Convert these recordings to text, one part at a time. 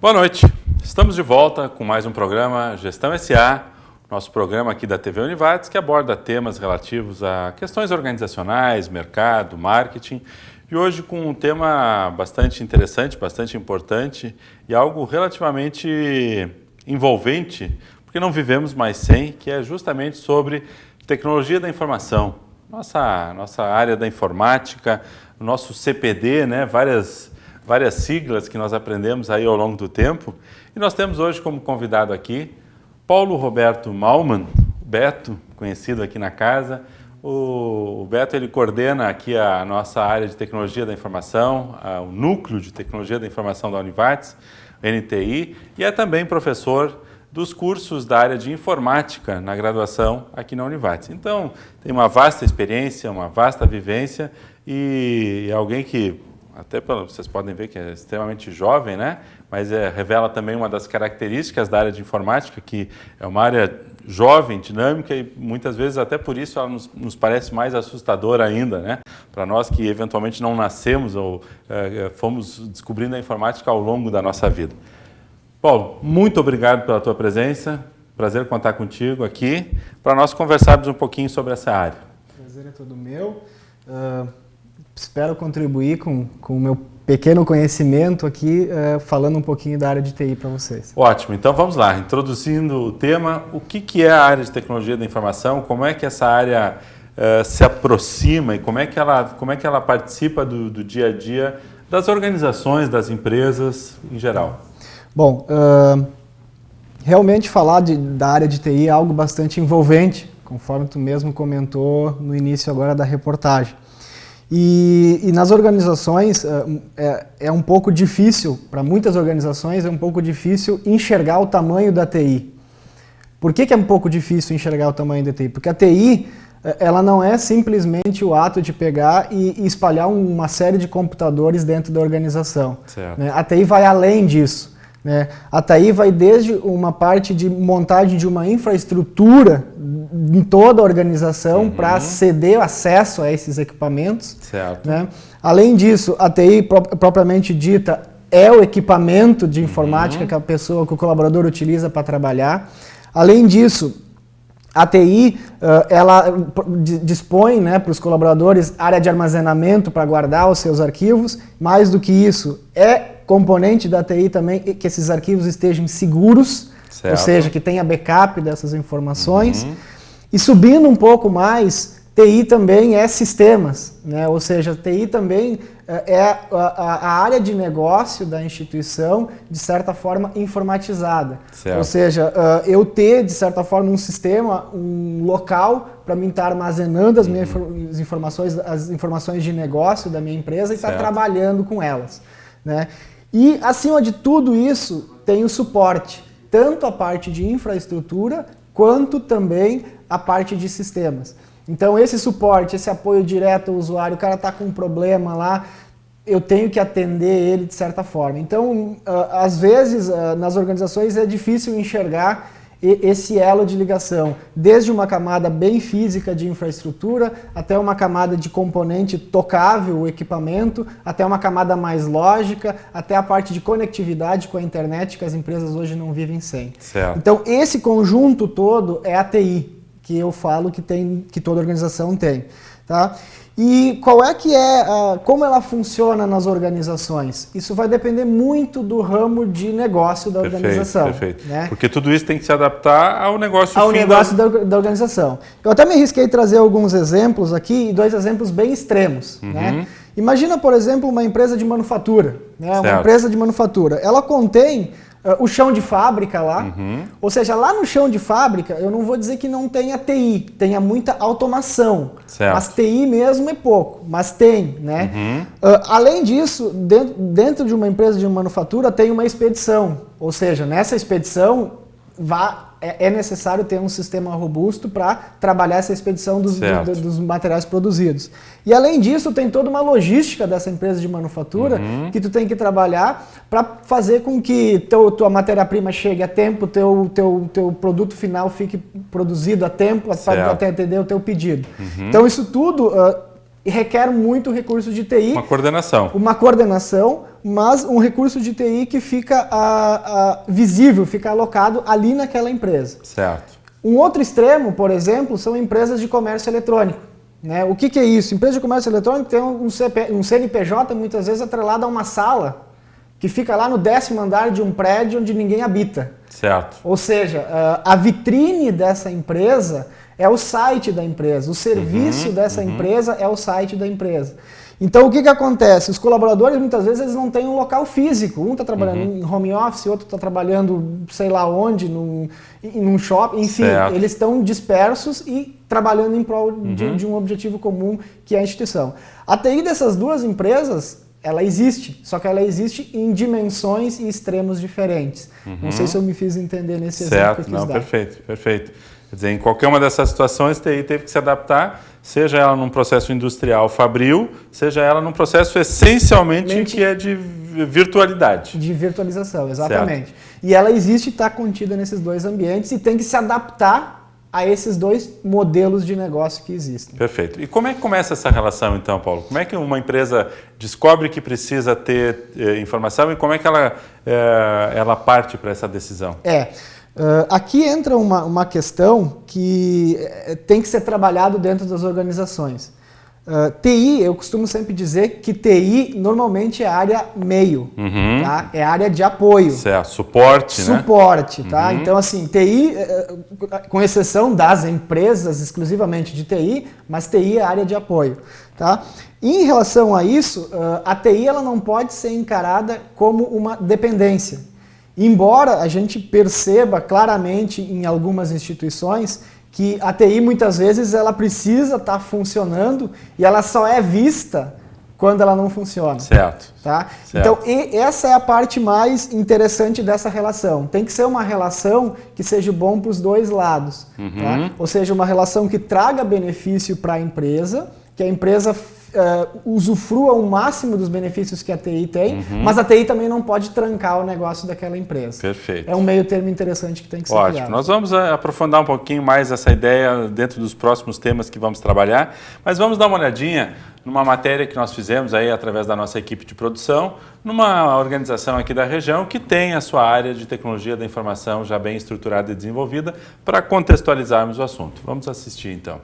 Boa noite, estamos de volta com mais um programa Gestão SA, nosso programa aqui da TV Univates, que aborda temas relativos a questões organizacionais, mercado, marketing, e hoje com um tema bastante interessante, bastante importante e algo relativamente envolvente, porque não vivemos mais sem, que é justamente sobre tecnologia da informação. Nossa área da informática, o nosso CPD, né, várias siglas que nós aprendemos aí ao longo do tempo. E nós temos hoje como convidado aqui Paulo Roberto Malman, Beto, conhecido aqui na casa. O Beto, ele coordena aqui a nossa área de tecnologia da informação, o núcleo de tecnologia da informação da Univates, NTI, e é também professor dos cursos da área de informática na graduação aqui na Univates. Então, tem uma vasta experiência, uma vasta vivência e é alguém que, até vocês podem ver que é extremamente jovem, né? Mas revela também uma das características da área de informática, que é uma área jovem, dinâmica e muitas vezes até por isso ela nos parece mais assustadora ainda, né? Para nós que eventualmente não nascemos ou fomos descobrindo a informática ao longo da nossa vida. Paulo, muito obrigado pela tua presença, prazer contar contigo aqui, para nós conversarmos um pouquinho sobre essa área. Prazer é todo meu. Espero contribuir com o meu pequeno conhecimento aqui, falando um pouquinho da área de TI para vocês. Ótimo, então vamos lá, introduzindo o tema, o que é a área de tecnologia da informação, como é que essa área se aproxima e como é que ela participa do dia a dia das organizações, das empresas em geral? Bom, realmente falar da área de TI é algo bastante envolvente, conforme tu mesmo comentou no início agora da reportagem. E nas organizações é um pouco difícil, para muitas organizações é um pouco difícil enxergar o tamanho da TI. Por que é um pouco difícil enxergar o tamanho da TI? Porque a TI ela não é simplesmente o ato de pegar e espalhar uma série de computadores dentro da organização. Né? A TI vai além disso. Né? A TI vai desde uma parte de montagem de uma infraestrutura em toda a organização para ceder acesso a esses equipamentos. Né? Além disso, a TI propriamente dita é o equipamento de informática que o colaborador utiliza para trabalhar. Além disso, a TI ela dispõe, né, para os colaboradores área de armazenamento para guardar os seus arquivos. Mais do que isso, é componente da TI também que esses arquivos estejam seguros, ou seja, que tenha backup dessas informações. E subindo um pouco mais, TI também é sistemas, né? Ou seja, TI também é a área de negócio da instituição, de certa forma, informatizada. Ou seja, eu ter, de certa forma, um sistema, um local para mim estar armazenando as minhas informações, as informações de negócio da minha empresa e estar trabalhando com elas. Né? E, acima de tudo isso, tem o suporte, tanto a parte de infraestrutura, quanto também a parte de sistemas. Então, esse suporte, esse apoio direto ao usuário, o cara está com um problema lá, eu tenho que atender ele de certa forma. Então, às vezes, nas organizações é difícil enxergar esse elo de ligação, desde uma camada bem física de infraestrutura, até uma camada de componente tocável, o equipamento, até uma camada mais lógica, até a parte de conectividade com a internet, que as empresas hoje não vivem sem. Então, esse conjunto todo é a TI, que eu falo que toda organização tem. Tá? E como ela funciona nas organizações? Isso vai depender muito do ramo de negócio da organização. Perfeito. Né? Porque tudo isso tem que se adaptar ao negócio da organização. Eu até me arrisquei a trazer alguns exemplos aqui, 2 exemplos bem extremos. Né? Imagina, por exemplo, uma empresa de manufatura. Né? Uma empresa de manufatura. Ela contém o chão de fábrica lá, ou seja, lá no chão de fábrica, eu não vou dizer que não tenha TI, tenha muita automação, mas TI mesmo é pouco, mas tem, né? Além disso, dentro de uma empresa de manufatura tem uma expedição, ou seja, nessa expedição é necessário ter um sistema robusto para trabalhar essa expedição dos materiais produzidos. E além disso, tem toda uma logística dessa empresa de manufatura que tu tem que trabalhar para fazer com que tua matéria-prima chegue a tempo, teu produto final fique produzido a tempo para atender o teu pedido. Então isso tudo requer muito recurso de TI. Uma coordenação. Uma coordenação, mas um recurso de TI que fica visível, fica alocado ali naquela empresa. Certo. Um outro extremo, por exemplo, são empresas de comércio eletrônico. Né? O que é isso? Empresa de comércio eletrônico tem um CNPJ muitas vezes atrelado a uma sala que fica lá no 10º andar de um prédio onde ninguém habita. Certo. Ou seja, a vitrine dessa empresa é o site da empresa, o serviço dessa empresa é o site da empresa. Então, o que acontece? Os colaboradores, muitas vezes, eles não têm um local físico. Um está trabalhando em home office, outro está trabalhando, sei lá onde, num shopping. Enfim, eles estão dispersos e trabalhando em prol de um objetivo comum, que é a instituição. A TI dessas duas empresas, ela existe, só que ela existe em dimensões e extremos diferentes. Não sei se eu me fiz entender nesse exemplo que eu quis dar. Perfeito, perfeito. Quer dizer, em qualquer uma dessas situações, a TI teve que se adaptar, seja ela num processo industrial fabril, seja ela num processo essencialmente que é de virtualidade. De virtualização, exatamente. Certo. E ela existe e está contida nesses dois ambientes e tem que se adaptar a esses dois modelos de negócio que existem. Perfeito. E como é que começa essa relação, então, Paulo? Como é que uma empresa descobre que precisa ter informação e como é que ela parte para essa decisão? Aqui entra uma questão que tem que ser trabalhado dentro das organizações. TI, eu costumo sempre dizer que TI normalmente é área meio, tá? É área de apoio. Certo, suporte, né? Suporte, tá? Então, assim, TI, com exceção das empresas exclusivamente de TI, mas TI é área de apoio, tá? Em relação a isso, a TI ela não pode ser encarada como uma dependência. Embora a gente perceba claramente em algumas instituições que a TI muitas vezes ela precisa estar funcionando e ela só é vista quando ela não funciona. Certo. Tá? Então, essa é a parte mais interessante dessa relação. Tem que ser uma relação que seja bom para os dois lados. Tá? Ou seja, uma relação que traga benefício para a empresa, que a empresa usufrua o máximo dos benefícios que a TI tem, mas a TI também não pode trancar o negócio daquela empresa. Perfeito. É um meio termo interessante que tem que ser criado. Nós vamos aprofundar um pouquinho mais essa ideia dentro dos próximos temas que vamos trabalhar, mas vamos dar uma olhadinha numa matéria que nós fizemos aí através da nossa equipe de produção, numa organização aqui da região que tem a sua área de tecnologia da informação já bem estruturada e desenvolvida para contextualizarmos o assunto. Vamos assistir então.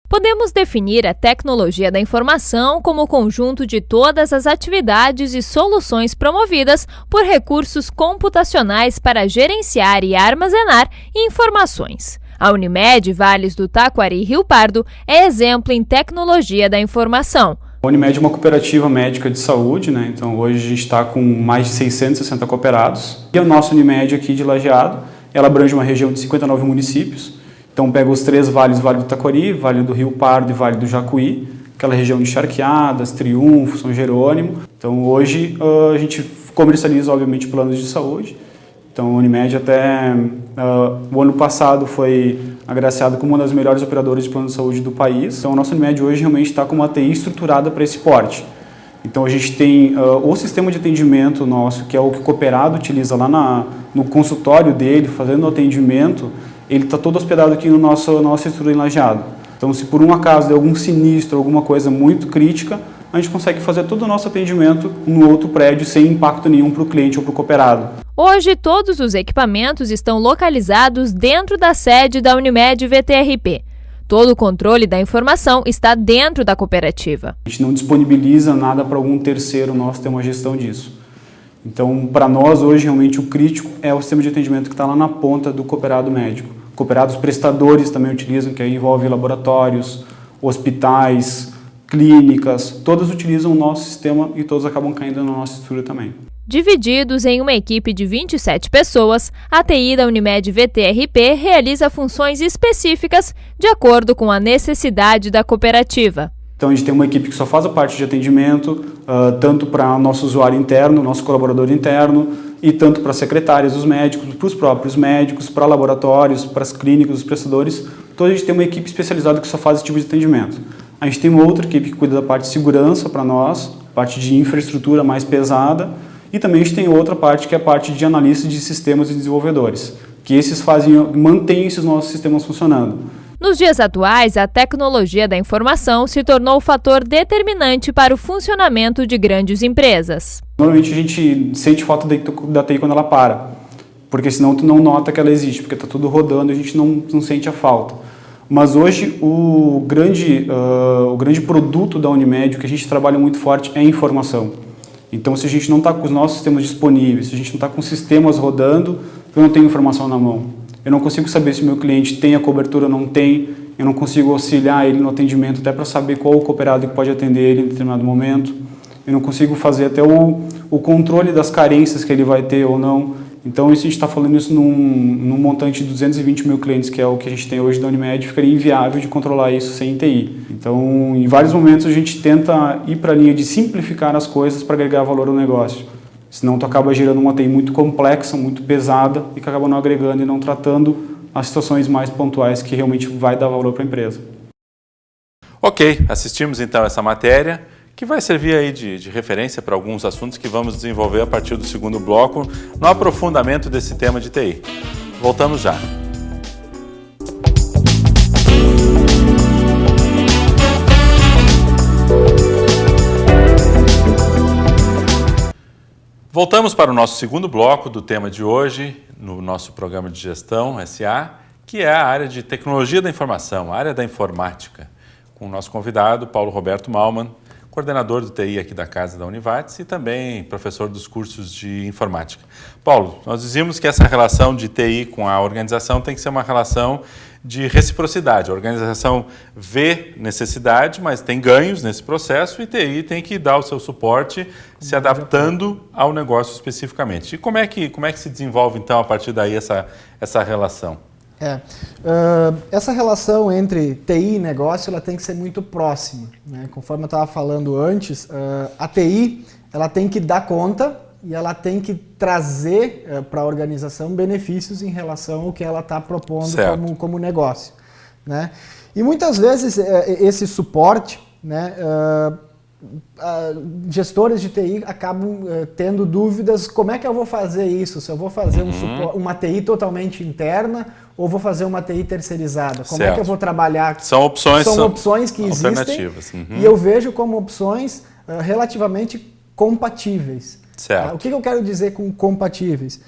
Podemos definir a tecnologia da informação como o conjunto de todas as atividades e soluções promovidas por recursos computacionais para gerenciar e armazenar informações. A Unimed Vales do Taquari e Rio Pardo é exemplo em tecnologia da informação. A Unimed é uma cooperativa médica de saúde, né? Então hoje a gente está com mais de 660 cooperados. E a nossa Unimed aqui de Lajeado, ela abrange uma região de 59 municípios. Então pega os 3 vales, Vale do Taquari, Vale do Rio Pardo e Vale do Jacuí, aquela região de Charqueadas, Triunfo, São Jerônimo. Então hoje a gente comercializa, obviamente, planos de saúde. Então a Unimed até o ano passado foi agraciado como uma das melhores operadoras de plano de saúde do país. Então a nossa Unimed hoje realmente está com uma TI estruturada para esse porte. Então a gente tem o sistema de atendimento nosso, que é o que o cooperado utiliza lá no consultório dele, fazendo o atendimento. Ele está todo hospedado aqui no nossa estrutura em Lajeado. Então, se por um acaso der algum sinistro, alguma coisa muito crítica, a gente consegue fazer todo o nosso atendimento no outro prédio sem impacto nenhum para o cliente ou para o cooperado. Hoje, todos os equipamentos estão localizados dentro da sede da Unimed VTRP. Todo o controle da informação está dentro da cooperativa. A gente não disponibiliza nada para algum terceiro nosso ter uma gestão disso. Então, para nós, hoje, realmente, o crítico é o sistema de atendimento que está lá na ponta do cooperado médico. Cooperados prestadores também utilizam, que aí envolve laboratórios, hospitais, clínicas, todos utilizam o nosso sistema e todos acabam caindo na nossa estrutura também. Divididos em uma equipe de 27 pessoas, a TI da Unimed VTRP realiza funções específicas de acordo com a necessidade da cooperativa. Então a gente tem uma equipe que só faz a parte de atendimento, tanto para o nosso usuário interno, nosso colaborador interno, e tanto para secretárias dos médicos, para os próprios médicos, para laboratórios, para as clínicas, os prestadores. Então a gente tem uma equipe especializada que só faz esse tipo de atendimento. A gente tem uma outra equipe que cuida da parte de segurança para nós, parte de infraestrutura mais pesada, e também a gente tem outra parte que é a parte de analistas de sistemas e desenvolvedores, que esses mantêm esses nossos sistemas funcionando. Nos dias atuais, a tecnologia da informação se tornou o fator determinante para o funcionamento de grandes empresas. Normalmente a gente sente falta da TI quando ela para, porque senão tu não nota que ela existe, porque está tudo rodando e a gente não sente a falta. Mas hoje o grande produto da Unimed, que a gente trabalha muito forte, é a informação. Então, se a gente não está com os nossos sistemas disponíveis, se a gente não está com sistemas rodando, eu não tenho informação na mão. Eu não consigo saber se o meu cliente tem a cobertura ou não tem, eu não consigo auxiliar ele no atendimento até para saber qual o cooperado que pode atender ele em determinado momento. Eu não consigo fazer até o controle das carências que ele vai ter ou não. Então, isso a gente está falando isso num montante de 220 mil clientes, que é o que a gente tem hoje da Unimed, ficaria inviável de controlar isso sem TI. Então, em vários momentos, a gente tenta ir para a linha de simplificar as coisas para agregar valor ao negócio. Senão, tu acaba gerando uma TI muito complexa, muito pesada e que acaba não agregando e não tratando as situações mais pontuais que realmente vai dar valor para a empresa. Ok, assistimos então essa matéria, que vai servir aí de referência para alguns assuntos que vamos desenvolver a partir do segundo bloco no aprofundamento desse tema de TI. Voltamos já. Voltamos para o nosso segundo bloco do tema de hoje, no nosso programa de gestão SA, que é a área de tecnologia da informação, a área da informática, com o nosso convidado, Paulo Roberto Malman, coordenador do TI aqui da Casa da Univates e também professor dos cursos de informática. Paulo, nós dizíamos que essa relação de TI com a organização tem que ser uma relação de reciprocidade. A organização vê necessidade, mas tem ganhos nesse processo e TI tem que dar o seu suporte se adaptando ao negócio especificamente. E como é que se desenvolve, então, a partir daí essa relação? Essa relação entre TI e negócio ela tem que ser muito próxima, né? Conforme eu estava falando antes, a TI ela tem que dar conta e ela tem que trazer para a organização benefícios em relação ao que ela está propondo como negócio, né? E muitas vezes esse suporte, né, gestores de TI acabam tendo dúvidas: como é que eu vou fazer isso? Se eu vou fazer uma TI totalmente interna ou vou fazer uma TI terceirizada? Como é que eu vou trabalhar? São opções que existem e eu vejo como opções relativamente compatíveis. Certo. O que eu quero dizer com compatíveis?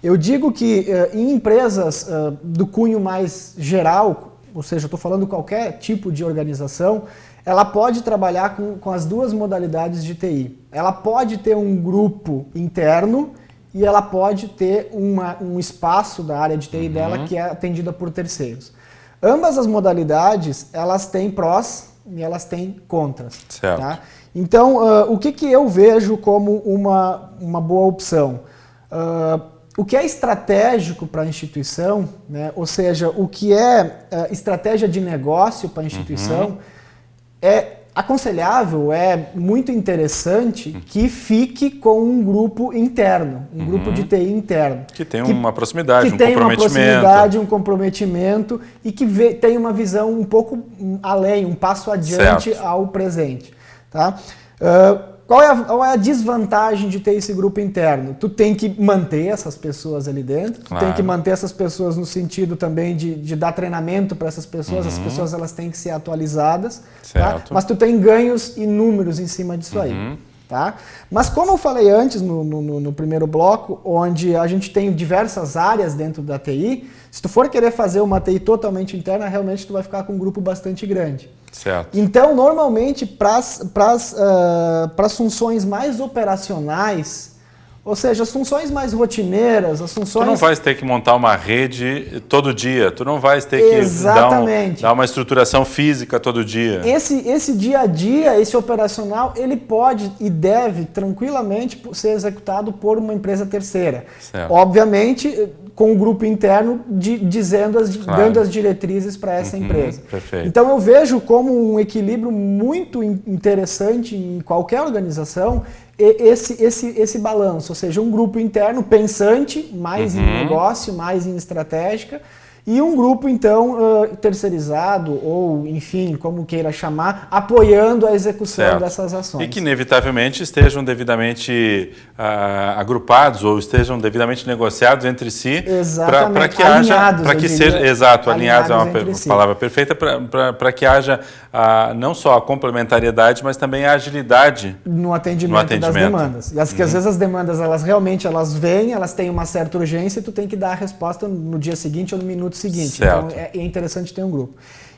Eu digo que em empresas do cunho mais geral, ou seja, eu estou falando qualquer tipo de organização, ela pode trabalhar com as duas modalidades de TI. Ela pode ter um grupo interno e ela pode ter um espaço da área de TI dela que é atendida por terceiros. Ambas as modalidades, elas têm prós e elas têm contras. Certo. Tá? Então, o que eu vejo como uma boa opção? O que é estratégico para a instituição, né? Ou seja, o que é estratégia de negócio para a instituição, é aconselhável, é muito interessante que fique com um grupo interno, um grupo de TI interno. Que tem uma proximidade, um comprometimento. Um comprometimento e que tem uma visão um pouco além, um passo adiante ao presente. Tá? Qual é a desvantagem de ter esse grupo interno? Tu tem que manter essas pessoas ali dentro, tu tem que manter essas pessoas no sentido também de dar treinamento para essas pessoas, as pessoas elas têm que ser atualizadas, tá? Mas tu tem ganhos inúmeros em cima disso aí. Tá? Mas como eu falei antes no primeiro bloco, onde a gente tem diversas áreas dentro da TI, se tu for querer fazer uma TI totalmente interna, realmente tu vai ficar com um grupo bastante grande. Certo. Então, normalmente, para as funções mais operacionais, ou seja, as funções mais rotineiras, as funções... Tu não vais ter que montar uma rede todo dia, tu não vais ter que dar uma estruturação física todo dia. Esse dia a dia, esse operacional, ele pode e deve tranquilamente ser executado por uma empresa terceira. Certo. Obviamente, com o grupo interno dando as diretrizes para essa empresa. Perfeito. Então eu vejo como um equilíbrio muito interessante em qualquer organização esse balanço, ou seja, um grupo interno pensante, mais em negócio, mais em estratégica, e um grupo, então, terceirizado, ou, enfim, como queira chamar, apoiando a execução dessas ações. E que, inevitavelmente, estejam devidamente agrupados ou estejam devidamente negociados entre si. Exatamente. Para que haja... Alinhados, para que seja, exato, alinhados é uma palavra perfeita, para que haja não só a complementariedade, mas também a agilidade no atendimento das demandas. E às vezes as demandas, elas vêm, elas têm uma certa urgência e tu tem que dar a resposta no dia seguinte ou no minuto seguinte. Certo. Então é interessante ter um grupo.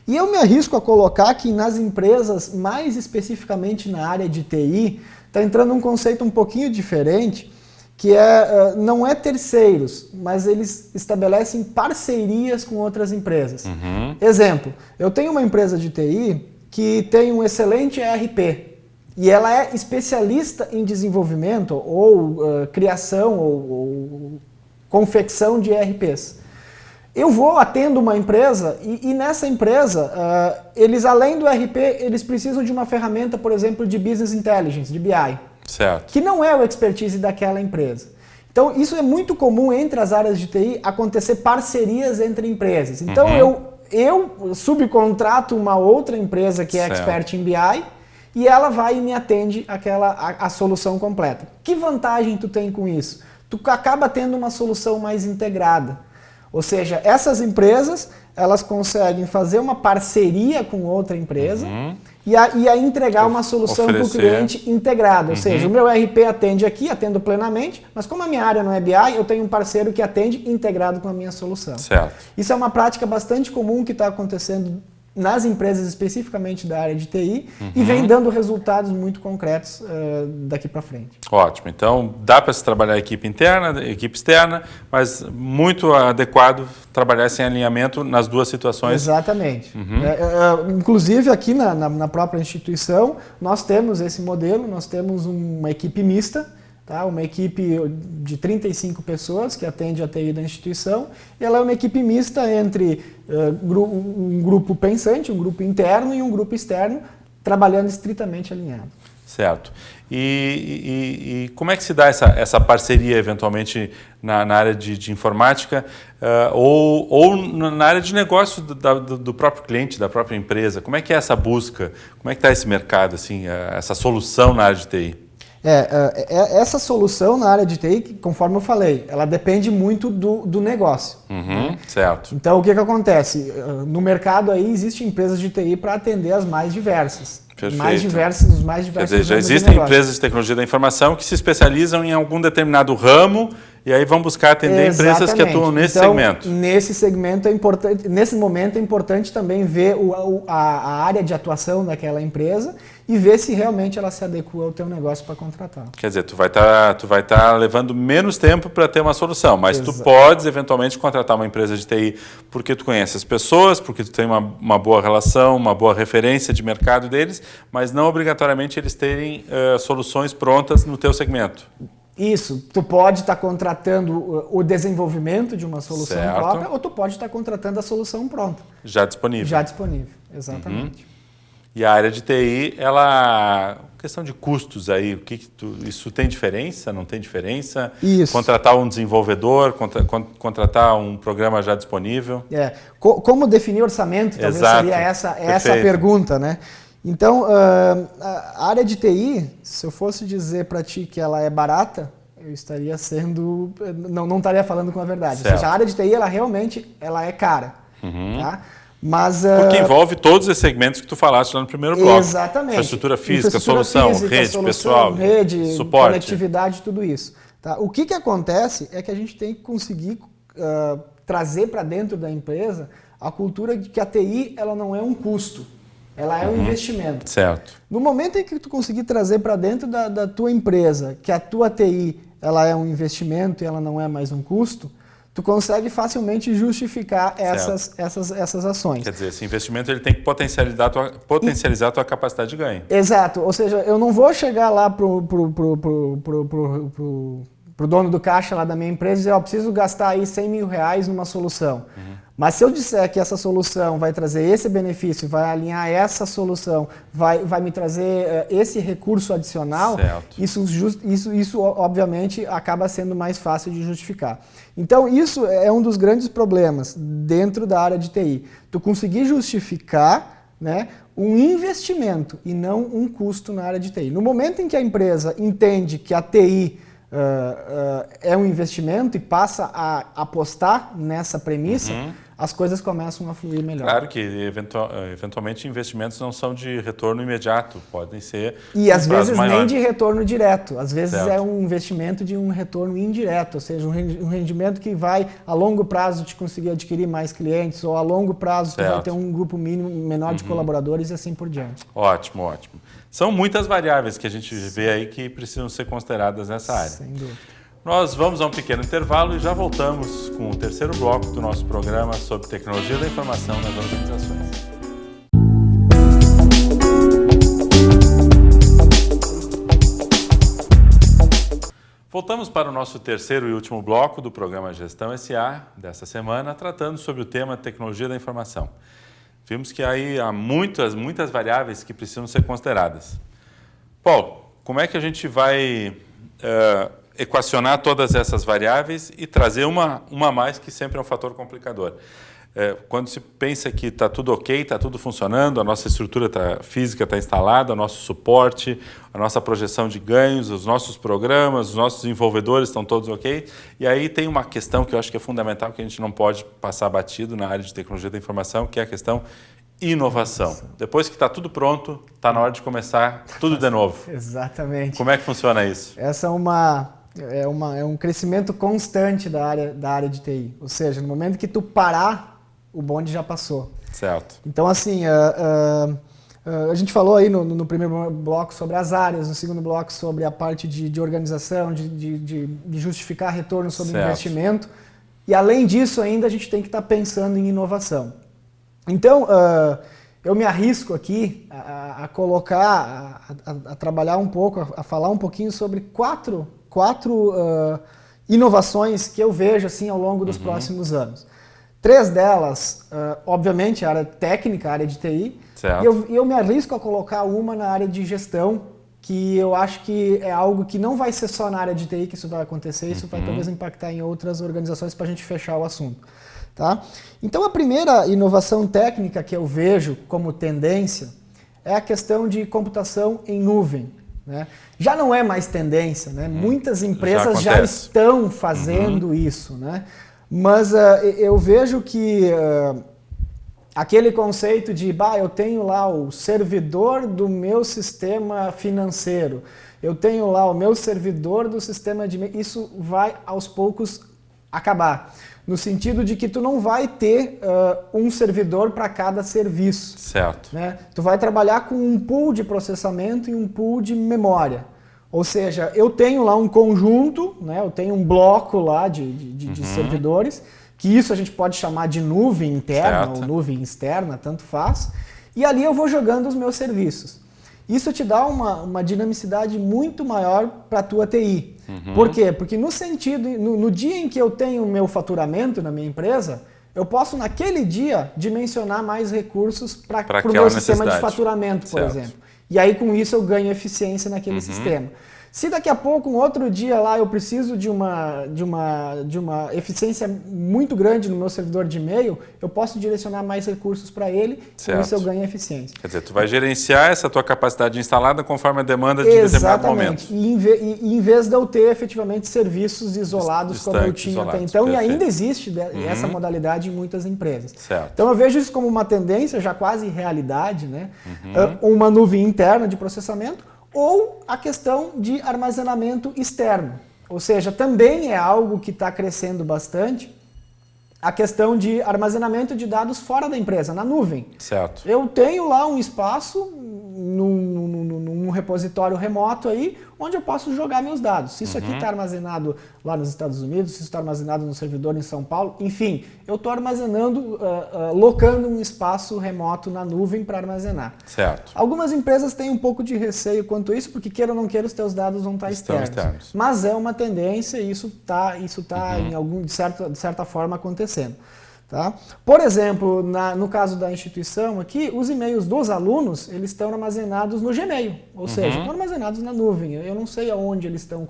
E eu me arrisco a colocar que nas empresas, mais especificamente na área de TI, está entrando um conceito um pouquinho diferente, que não é terceiros, mas eles estabelecem parcerias com outras empresas. Exemplo, eu tenho uma empresa de TI que tem um excelente ERP, e ela é especialista em desenvolvimento ou criação ou confecção de ERPs. Eu atendo uma empresa e nessa empresa, eles além do ERP, eles precisam de uma ferramenta, por exemplo, de Business Intelligence, de BI. Certo. Que não é o expertise daquela empresa. Então, isso é muito comum entre as áreas de TI acontecer parcerias entre empresas. Então, eu subcontrato uma outra empresa que é expert em BI e ela vai e me atende a solução completa. Que vantagem tu tem com isso? Tu acaba tendo uma solução mais integrada. Ou seja, essas empresas, elas conseguem fazer uma parceria com outra empresa e a entregar uma solução para o cliente integrada. Ou seja, o meu ERP atende aqui, atendo plenamente, mas como a minha área não é BI, eu tenho um parceiro que atende integrado com a minha solução. Certo. Isso é uma prática bastante comum que está acontecendo nas empresas especificamente da área de TI e vem dando resultados muito concretos daqui para frente. Ótimo. Então, dá para se trabalhar equipe interna, equipe externa, mas muito adequado trabalhar esse alinhamento nas duas situações. Exatamente. Inclusive, aqui na própria instituição, nós temos esse modelo, nós temos uma equipe mista, tá? Uma equipe de 35 pessoas que atende a TI da instituição, e ela é uma equipe mista entre um grupo pensante, um grupo interno e um grupo externo, trabalhando estritamente alinhado. Certo. E como é que se dá essa parceria, eventualmente, na área de informática ou na área de negócio do próprio cliente, da própria empresa? Como é que é essa busca? Como é que está esse mercado, assim, essa solução na área de TI? Essa solução na área de TI, conforme eu falei, ela depende muito do negócio. Né? Certo. Então, o que acontece? No mercado aí existem empresas de TI para atender as mais diversas. Perfeito. Os mais diversos. Quer dizer, já existem empresas de tecnologia da informação que se especializam em algum determinado ramo e aí vão buscar atender empresas que atuam nesse segmento. Nesse segmento é importante, nesse momento é importante também ver a área de atuação daquela empresa e ver se realmente ela se adequa ao teu negócio para contratar. Quer dizer, tu vai tá levando menos tempo para ter uma solução, mas tu podes eventualmente contratar uma empresa de TI porque tu conhece as pessoas, porque tu tem uma boa relação, uma boa referência de mercado deles, mas não obrigatoriamente eles terem soluções prontas no teu segmento. Isso, tu pode estar contratando o desenvolvimento de uma solução própria ou tu pode estar contratando a solução pronta. Já disponível. Já disponível, exatamente. E a área de TI, ela... questão de custos aí, isso tem diferença, não tem diferença? Isso. Contratar um desenvolvedor, contratar um programa já disponível? Como definir orçamento, talvez seria essa a pergunta, né? Então, a área de TI, se eu fosse dizer para ti que ela é barata, eu estaria sendo... Não estaria falando com a verdade. Certo. Ou seja, a área de TI, ela realmente é cara. Tá? Mas, porque envolve todos esses segmentos que tu falaste lá no primeiro bloco. Exatamente. Infraestrutura física, rede, pessoal, rede, suporte. Conectividade, tudo isso. Tá? O que acontece é que a gente tem que conseguir trazer para dentro da empresa a cultura de que a TI ela não é um custo. Ela é um investimento. Certo. No momento em que tu conseguir trazer para dentro da tua empresa que a tua TI ela é um investimento e ela não é mais um custo, tu consegue facilmente justificar essas ações. Quer dizer, esse investimento ele tem que potencializar a tua capacidade de ganho. Exato. Ou seja, eu não vou chegar lá pro dono do caixa lá da minha empresa e dizer, preciso gastar aí R$100 mil numa solução. Mas se eu disser que essa solução vai trazer esse benefício, vai alinhar essa solução, vai me trazer esse recurso adicional, isso obviamente acaba sendo mais fácil de justificar. Então isso é um dos grandes problemas dentro da área de TI. Tu conseguir justificar, né, um investimento e não um custo na área de TI. No momento em que a empresa entende que a TI é um investimento e passa a apostar nessa premissa, as coisas começam a fluir melhor. Claro que eventualmente investimentos não são de retorno imediato, podem ser e às vezes maior. Nem de retorno direto, às vezes é um investimento de um retorno indireto, ou seja, um rendimento que vai a longo prazo te conseguir adquirir mais clientes ou a longo prazo tu vai ter um grupo menor de colaboradores e assim por diante. Ótimo, ótimo. São muitas variáveis que a gente vê aí que precisam ser consideradas nessa área. Sem dúvida. Nós vamos a um pequeno intervalo e já voltamos com o terceiro bloco do nosso programa sobre tecnologia da informação nas organizações. Voltamos para o nosso terceiro e último bloco do programa Gestão SA dessa semana, tratando sobre o tema tecnologia da informação. Vimos que aí há muitas variáveis que precisam ser consideradas. Paulo, como é que a gente vai equacionar todas essas variáveis e trazer uma a mais, que sempre é um fator complicador? Quando se pensa que está tudo ok, está tudo funcionando, a nossa estrutura física está instalada, o nosso suporte, a nossa projeção de ganhos, os nossos programas, os nossos desenvolvedores estão todos ok. E aí tem uma questão que eu acho que é fundamental, que a gente não pode passar batido na área de tecnologia da informação, que é a questão inovação. Depois que está tudo pronto, está na hora de começar tudo de novo. Exatamente. Como é que funciona isso? Essa é um crescimento constante da área de TI. Ou seja, no momento que tu parar, o bonde já passou. Certo. Então, assim, a gente falou aí no primeiro bloco sobre as áreas, no segundo bloco sobre a parte de organização, de justificar retorno sobre investimento. E, além disso, ainda a gente tem que estar pensando em inovação. Então, eu me arrisco aqui a colocar, a trabalhar um pouco, a falar um pouquinho sobre quatro inovações que eu vejo assim, ao longo dos próximos anos. 3 delas, obviamente, a área técnica, a área de TI, e eu me arrisco a colocar uma na área de gestão, que eu acho que é algo que não vai ser só na área de TI que isso vai acontecer, isso vai talvez impactar em outras organizações para a gente fechar o assunto. Tá? Então, a primeira inovação técnica que eu vejo como tendência é a questão de computação em nuvem. Né? Já não é mais tendência, né? Muitas empresas já estão fazendo isso, né? Mas eu vejo que aquele conceito de eu tenho lá o servidor do meu sistema financeiro, eu tenho lá o meu servidor do sistema de... Isso vai aos poucos acabar. No sentido de que tu não vai ter um servidor para cada serviço. Certo. Né? Tu vai trabalhar com um pool de processamento e um pool de memória. Ou seja, eu tenho lá um conjunto, né? Eu tenho um bloco lá de servidores, que isso a gente pode chamar de nuvem interna ou nuvem externa, tanto faz. E ali eu vou jogando os meus serviços. Isso te dá uma dinamicidade muito maior para a tua TI. Por quê? Porque no dia em que eu tenho o meu faturamento na minha empresa, eu posso naquele dia dimensionar mais recursos para o meu sistema de faturamento, por exemplo. E aí com isso eu ganho eficiência naquele sistema. Se daqui a pouco, um outro dia lá, eu preciso de uma eficiência muito grande no meu servidor de e-mail, eu posso direcionar mais recursos para ele, com isso eu ganho eficiência. Quer dizer, tu vai gerenciar essa tua capacidade instalada conforme a demanda de determinado momento. E em vez de eu ter efetivamente serviços isolados como eu tinha até então, e ainda existe essa modalidade em muitas empresas. Certo. Então eu vejo isso como uma tendência, já quase realidade, né? Uma nuvem interna de processamento, ou a questão de armazenamento externo. Ou seja, também é algo que está crescendo bastante, a questão de armazenamento de dados fora da empresa, na nuvem. Certo. Eu tenho lá um espaço num repositório remoto aí, onde eu posso jogar meus dados. Se isso aqui está armazenado lá nos Estados Unidos, se isso está armazenado no servidor em São Paulo, enfim, eu estou armazenando, locando um espaço remoto na nuvem para armazenar. Certo. Algumas empresas têm um pouco de receio quanto a isso, porque queira ou não queira, os teus dados vão estar externos. Mas é uma tendência e isso tá de certa forma acontecendo. Tá? Por exemplo, no caso da instituição aqui, os e-mails dos alunos, eles estão armazenados no Gmail, ou seja, estão armazenados na nuvem. Eu não sei aonde eles estão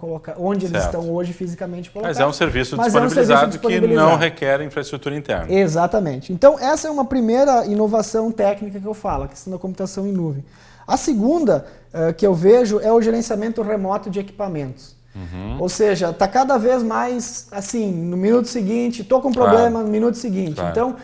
eles estão hoje fisicamente colocados. Mas é um serviço disponibilizado que não requer infraestrutura interna. Exatamente. Então, essa é uma primeira inovação técnica que eu falo, a questão da computação em nuvem. A segunda que eu vejo é o gerenciamento remoto de equipamentos. Ou seja, está cada vez mais assim, no minuto seguinte, estou com um problema no minuto seguinte. Então,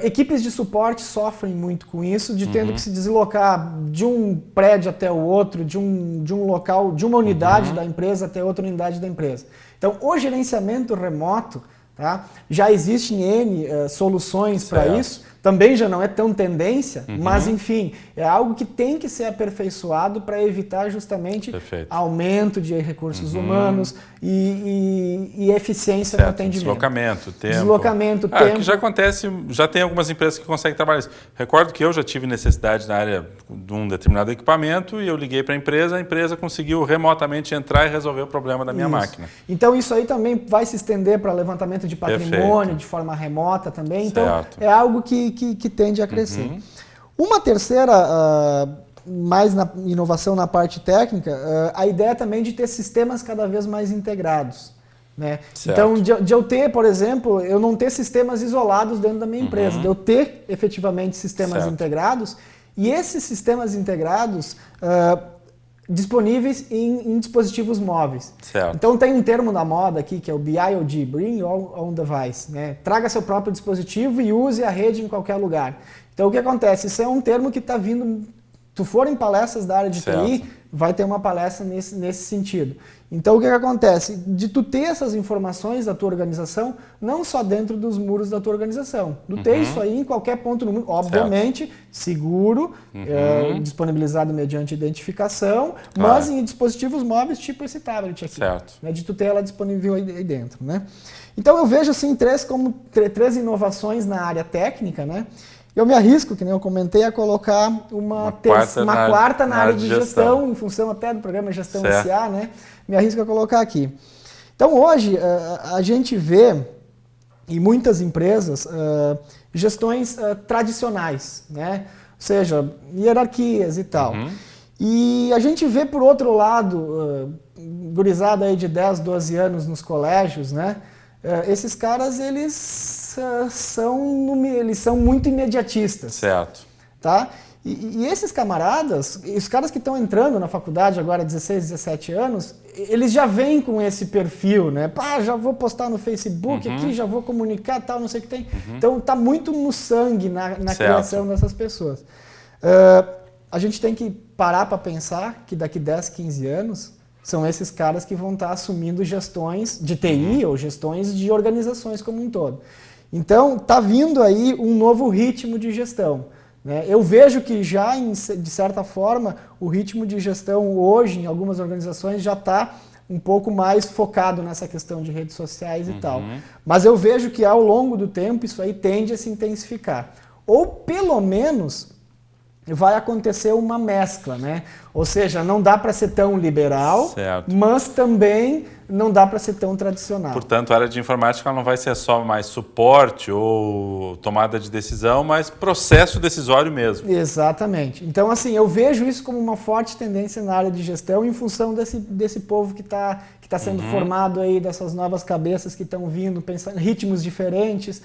equipes de suporte sofrem muito com isso, de tendo que se deslocar de um prédio até o outro, de um local, de uma unidade da empresa até outra unidade da empresa. Então, o gerenciamento remoto, tá? Já existem N soluções para isso. Também já não é tão tendência, mas enfim, é algo que tem que ser aperfeiçoado para evitar justamente aumento de recursos humanos e eficiência no atendimento. Deslocamento, tempo. Que já acontece, já tem algumas empresas que conseguem trabalhar isso. Recordo que eu já tive necessidade na área de um determinado equipamento e eu liguei para a empresa conseguiu remotamente entrar e resolver o problema da minha máquina. Então isso aí também vai se estender para levantamento de patrimônio de forma remota também. Então é algo que tende a crescer. Uma terceira, mais na inovação na parte técnica, a ideia também de ter sistemas cada vez mais integrados. Né? Então, de eu ter, por exemplo, eu não ter sistemas isolados dentro da minha empresa, de eu ter efetivamente sistemas integrados, e esses sistemas integrados disponíveis em dispositivos móveis. Então tem um termo na moda aqui que é o BIOD, Bring Your Own Device. Né? Traga seu próprio dispositivo e use a rede em qualquer lugar. Então o que acontece? Isso é um termo que está vindo... Tu for em palestras da área de TI, vai ter uma palestra nesse sentido. Então o que acontece? De tu ter essas informações da tua organização, não só dentro dos muros da tua organização. Tu ter isso aí em qualquer ponto no mundo, obviamente, seguro, disponibilizado mediante identificação, mas em dispositivos móveis tipo esse tablet aqui. Né, de tu ter ela disponível aí dentro. Né? Então eu vejo assim três inovações na área técnica, né? Eu me arrisco, que nem eu comentei, a colocar uma quarta na área de gestão, em função até do programa Gestão SA, né? Me arrisco a colocar aqui. Então, hoje, a gente vê, em muitas empresas, gestões tradicionais, né? Ou seja, hierarquias e tal. E a gente vê, por outro lado, gurizada aí de 10, 12 anos nos colégios, né? Esses caras, eles são muito imediatistas. Tá? E esses camaradas, os caras que estão entrando na faculdade agora, 16, 17 anos, eles já vêm com esse perfil, né? Pá, já vou postar no Facebook aqui, já vou comunicar, tal, não sei o que tem. Então tá muito no sangue na criação dessas pessoas. A gente tem que parar para pensar que daqui 10, 15 anos são esses caras que vão estar assumindo gestões de TI ou gestões de organizações como um todo. Então, está vindo aí um novo ritmo de gestão. Né? Eu vejo que já, de certa forma, o ritmo de gestão hoje, em algumas organizações, já está um pouco mais focado nessa questão de redes sociais e tal. Mas eu vejo que, ao longo do tempo, isso aí tende a se intensificar. Ou, pelo menos, vai acontecer uma mescla, né? Ou seja, não dá para ser tão liberal, mas também não dá para ser tão tradicional. Portanto, a área de informática não vai ser só mais suporte ou tomada de decisão, mas processo decisório mesmo. Exatamente. Então, assim, eu vejo isso como uma forte tendência na área de gestão em função desse povo que tá sendo formado aí, dessas novas cabeças que estão vindo, pensando ritmos diferentes.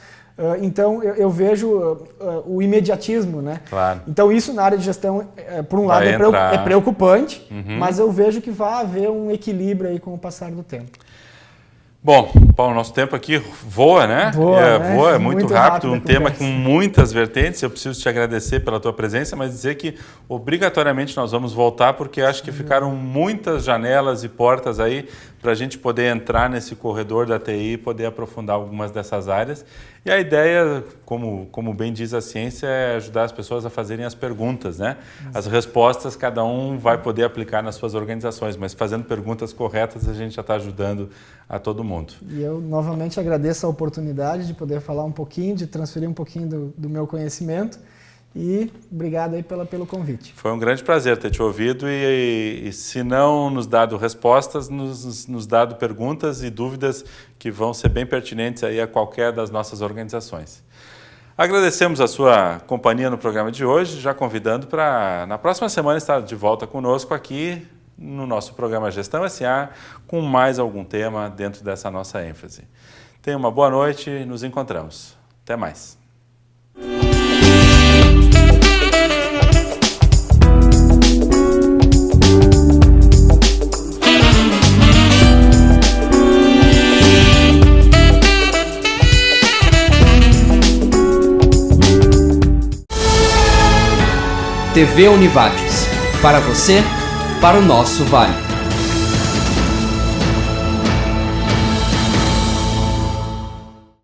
Então, eu vejo o imediatismo, né? Então, isso na área de gestão, por um lado, é preocupante, mas eu vejo que vai haver um equilíbrio aí com o passar do tempo. Bom, Paulo, nosso tempo aqui voa, né? Voa, é muito rápido, um tema com muitas vertentes. Eu preciso te agradecer pela tua presença, mas dizer que obrigatoriamente nós vamos voltar, porque acho que ficaram muitas janelas e portas aí para a gente poder entrar nesse corredor da TI e poder aprofundar algumas dessas áreas. E a ideia, como bem diz a ciência, é ajudar as pessoas a fazerem as perguntas, né? As respostas cada um vai poder aplicar nas suas organizações, mas fazendo perguntas corretas a gente já está ajudando a todo mundo. E eu novamente agradeço a oportunidade de poder falar um pouquinho, de transferir um pouquinho do meu conhecimento. E obrigado aí pelo convite. Foi um grande prazer ter te ouvido e se não nos dado respostas, nos dado perguntas e dúvidas que vão ser bem pertinentes aí a qualquer das nossas organizações. Agradecemos a sua companhia no programa de hoje, já convidando para na próxima semana estar de volta conosco aqui no nosso programa Gestão SA com mais algum tema dentro dessa nossa ênfase. Tenha uma boa noite e nos encontramos. Até mais. TV Univates, para você, para o nosso Vale.